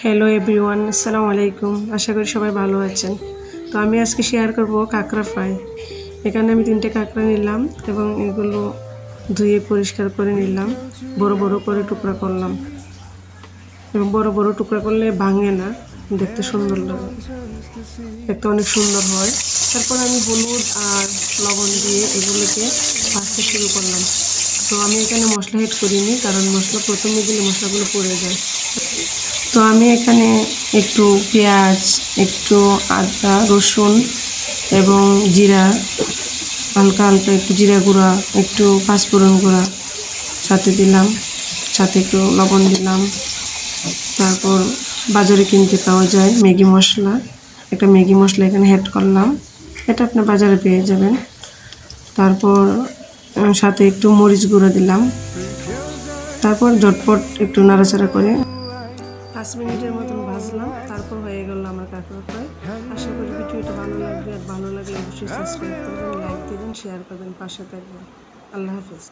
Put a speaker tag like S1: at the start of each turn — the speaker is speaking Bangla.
S1: হ্যালো এভরিওয়ান, আসসালামু আলাইকুম। আশা করি সবাই ভালো আছেন। তো আমি আজকে শেয়ার করব কাঁকড়া ফ্রাই। এখানে আমি 3টে কাঁকড়া নিলাম এবং এগুলো ধুয়ে পরিষ্কার করে নিলাম। বড় বড় করে টুকরা করলাম এবং বড় বড় টুকরা করলে ভাঙে না, দেখতে সুন্দর লাগে, দেখতে অনেক সুন্দর হয়। তারপর আমি হলুদ আর লবণ দিয়ে এগুলোকে ভাজতে শুরু করলাম। তো আমি এখানে মশলা অ্যাড করিনি, কারণ মশলা প্রথমে দিলে মশলাগুলো পড়ে যায়। তো আমি এখানে একটু পেঁয়াজ, একটু আদা রসুন এবং জিরা, হালকা হালকা একটু জিরা গুঁড়া, একটু পাঁচফোড়ন গুঁড়া সাথে দিলাম, সাথে একটু লবণ দিলাম। তারপর বাজারে কিনতে পাওয়া যায় ম্যাগি মশলা, একটা ম্যাগি মশলা এখানে অ্যাড করলাম, এটা আপনি বাজারে পেয়ে যাবেন। তারপর সাথে একটু মরিচ গুঁড়া দিলাম। তারপর ঝটপট একটু নাড়াচাড়া করে 5 মিনিটের মতন ভাজলাম। তারপর হয়ে গেল আমার কাঁকড়া ফ্রাই। আশা করি ভিডিওটা ভালো লাগবে, আর ভালো লাগলে অবশ্যই সাবস্ক্রাইব করবেন, লাইক দেবেন, শেয়ার করবেন, পাশে থাকবেন। আল্লাহ হাফেজ।